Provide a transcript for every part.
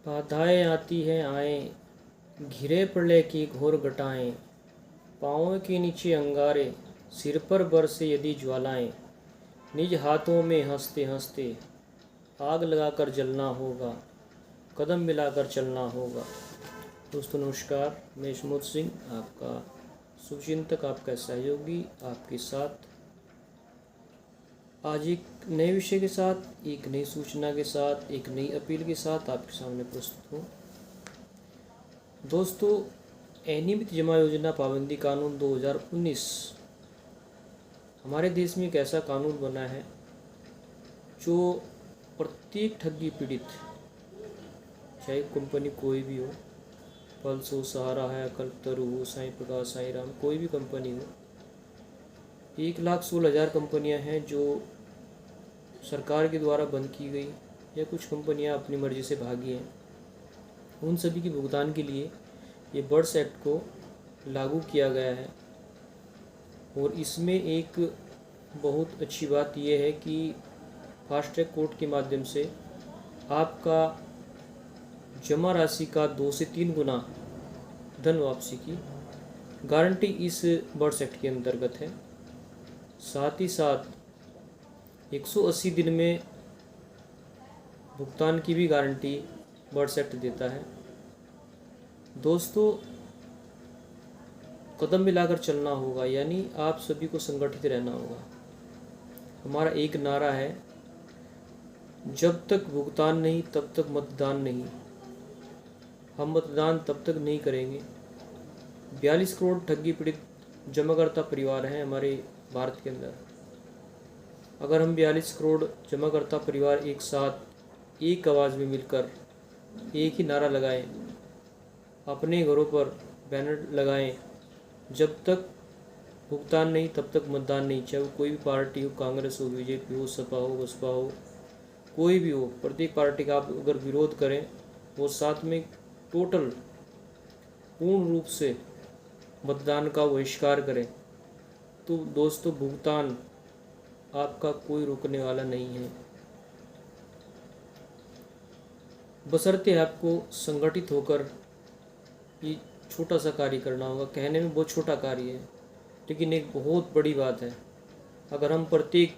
बाधाएं आती हैं आए, घिरे प्रलय की घोर घटाएं। पाँवों के नीचे अंगारे, सिर पर बरसे यदि ज्वालाएं। निज हाथों में हंसते हंसते आग लगाकर जलना होगा, कदम मिलाकर चलना होगा। दोस्तों नमस्कार, मैं इस्मत सिंह, आपका शुभचिंतक, आपका सहयोगी, आपके साथ आज एक नए विषय के साथ, एक नई सूचना के साथ, एक नई अपील के साथ आपके सामने प्रस्तुत हूँ। दोस्तों, अनियमित जमा योजना पाबंदी कानून 2019 हमारे देश में एक ऐसा कानून बना है जो प्रत्येक ठगी पीड़ित, चाहे कंपनी कोई भी हो, पल्स हो, सहारा है, कल्पतरु हो, साईं प्रकाश, साईं राम, कोई भी कंपनी हो, 1,16,000 कंपनियां हैं जो सरकार के द्वारा बंद की गई या कुछ कंपनियां अपनी मर्जी से भागी हैं। उन सभी के भुगतान के लिए ये बर्ड्स एक्ट को लागू किया गया है। और इसमें एक बहुत अच्छी बात यह है कि फास्ट ट्रैक कोर्ट के माध्यम से आपका जमा राशि का 2 से 3 गुना धन वापसी की गारंटी इस बर्ड्स एक्ट के अंतर्गत है। साथ ही साथ 180 दिन में भुगतान की भी गारंटी बर्ड्स एक्ट देता है। दोस्तों, कदम मिलाकर चलना होगा, यानी आप सभी को संगठित रहना होगा। हमारा एक नारा है, जब तक भुगतान नहीं तब तक मतदान नहीं। हम मतदान तब तक नहीं करेंगे। 42 करोड़ ठगी पीड़ित जमाकर्ता परिवार हैं हमारे भारत के अंदर। अगर हम 42 करोड़ जमाकर्ता परिवार एक साथ एक आवाज़ में मिलकर एक ही नारा लगाएं, अपने घरों पर बैनर लगाएं, जब तक भुगतान नहीं तब तक मतदान नहीं, चाहे वो कोई भी पार्टी हो, कांग्रेस हो, बीजेपी हो, सपा हो, बसपा हो, कोई भी हो, प्रत्येक पार्टी का आप अगर विरोध करें और साथ में टोटल पूर्ण रूप से मतदान का बहिष्कार करें, तो दोस्तों भुगतान आपका कोई रोकने वाला नहीं है। बशर्ते आपको संगठित होकर ये छोटा सा कार्य करना होगा। कहने में बहुत छोटा कार्य है, लेकिन एक बहुत बड़ी बात है। अगर हम प्रत्येक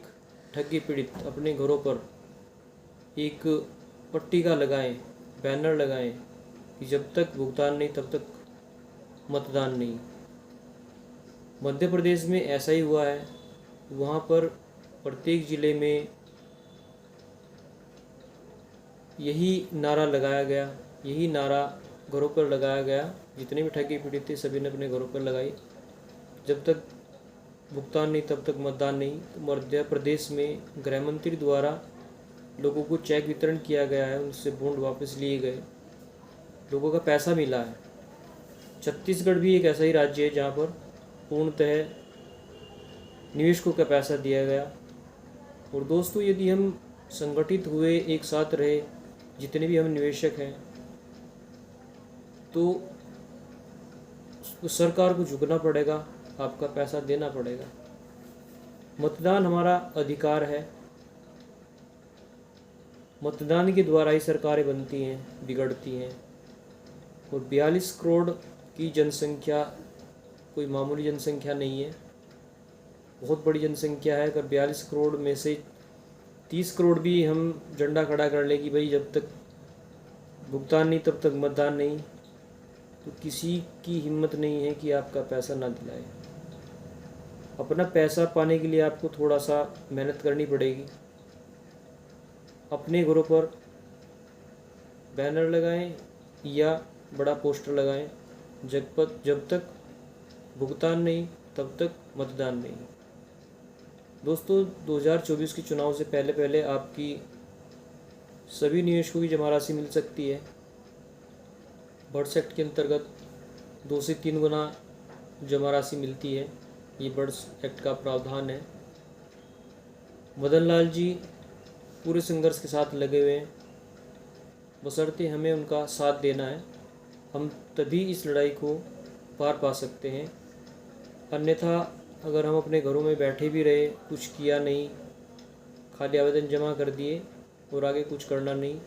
ठगी पीड़ित अपने घरों पर एक पट्टिका लगाएं, बैनर लगाएं कि जब तक भुगतान नहीं तब तक मतदान नहीं। मध्य प्रदेश में ऐसा ही हुआ है। वहाँ पर प्रत्येक ज़िले में यही नारा लगाया गया, यही नारा घरों पर लगाया गया। जितने भी ठगी पीड़ित थे सभी ने अपने घरों पर लगाई, जब तक भुगतान नहीं तब तक मतदान नहीं। तो मध्य प्रदेश में गृह मंत्री द्वारा लोगों को चेक वितरण किया गया है, उनसे बॉन्ड वापस लिए गए, लोगों का पैसा मिला है। छत्तीसगढ़ भी एक ऐसा ही राज्य है जहाँ पर पूर्णतः निवेशकों का पैसा दिया गया। और दोस्तों, यदि हम संगठित हुए, एक साथ रहे, जितने भी हम निवेशक हैं, तो उस सरकार को झुकना पड़ेगा, आपका पैसा देना पड़ेगा। मतदान हमारा अधिकार है। मतदान के द्वारा ही सरकारें बनती हैं, बिगड़ती हैं। और 42 करोड़ की जनसंख्या कोई मामूली जनसंख्या नहीं है, बहुत बड़ी जनसंख्या है। अगर 42 करोड़ में से 30 करोड़ भी हम झंडा खड़ा कर ले कि भाई जब तक भुगतान नहीं तब तक मतदान नहीं, तो किसी की हिम्मत नहीं है कि आपका पैसा ना दिलाए। अपना पैसा पाने के लिए आपको थोड़ा सा मेहनत करनी पड़ेगी। अपने घरों पर बैनर लगाएं या बड़ा पोस्टर लगाएं, जब तक भुगतान नहीं तब तक मतदान नहीं। दोस्तों, 2024 के चुनाव से पहले पहले आपकी सभी निवेशकों की जमा राशि मिल सकती है। बर्ड्स एक्ट के अंतर्गत 2 से 3 गुना जमा राशि मिलती है। ये बर्ड्स एक्ट का प्रावधान है। मदन लाल जी पूरे संघर्ष के साथ लगे हुए हैं, बशर्ते हमें उनका साथ देना है। हम तभी इस लड़ाई को पार पा सकते हैं। अन्यथा अगर हम अपने घरों में बैठे भी रहे, कुछ किया नहीं, खाली आवेदन जमा कर दिए और आगे कुछ करना नहीं,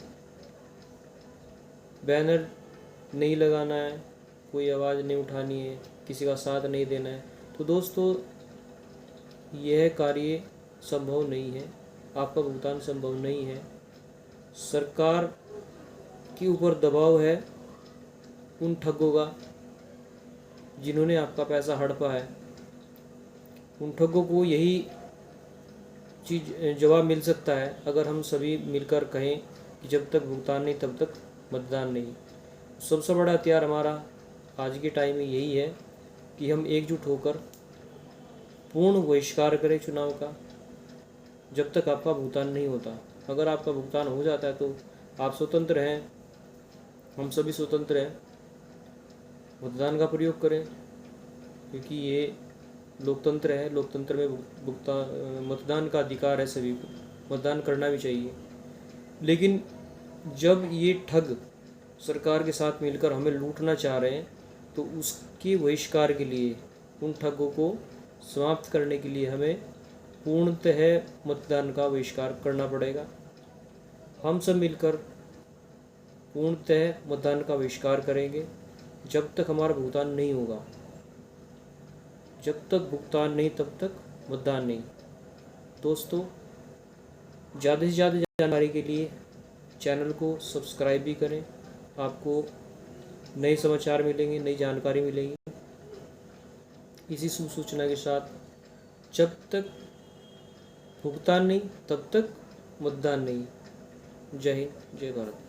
बैनर नहीं लगाना है, कोई आवाज़ नहीं उठानी है, किसी का साथ नहीं देना है, तो दोस्तों यह कार्य संभव नहीं है, आपका भुगतान संभव नहीं है। सरकार के ऊपर दबाव है उन ठगों का जिन्होंने आपका पैसा हड़पा है। उन ठगों को यही चीज़ जवाब मिल सकता है अगर हम सभी मिलकर कहें कि जब तक भुगतान नहीं तब तक मतदान नहीं। सबसे बड़ा हथियार हमारा आज के टाइम में यही है कि हम एकजुट होकर पूर्ण बहिष्कार करें चुनाव का जब तक आपका भुगतान नहीं होता। अगर आपका भुगतान हो जाता है तो आप स्वतंत्र हैं, हम सभी स्वतंत्र हैं, मतदान का प्रयोग करें, क्योंकि ये लोकतंत्र है। लोकतंत्र में भुगतान मतदान का अधिकार है सभी को, मतदान करना भी चाहिए। लेकिन जब ये ठग सरकार के साथ मिलकर हमें लूटना चाह रहे हैं तो उसके बहिष्कार के लिए, उन ठगों को समाप्त करने के लिए हमें पूर्णतः मतदान का बहिष्कार करना पड़ेगा। हम सब मिलकर पूर्णतः मतदान का बहिष्कार करेंगे जब तक हमारा भुगतान नहीं होगा। जब तक भुगतान नहीं तब तक मतदान नहीं। दोस्तों ज़्यादा से ज़्यादा जानकारी के लिए चैनल को सब्सक्राइब भी करें, आपको नए समाचार मिलेंगे, नई जानकारी मिलेगी। इसी शुभ सूचना के साथ जब तक भुगतान नहीं तब तक मतदान नहीं। जय हिंद, जय भारत।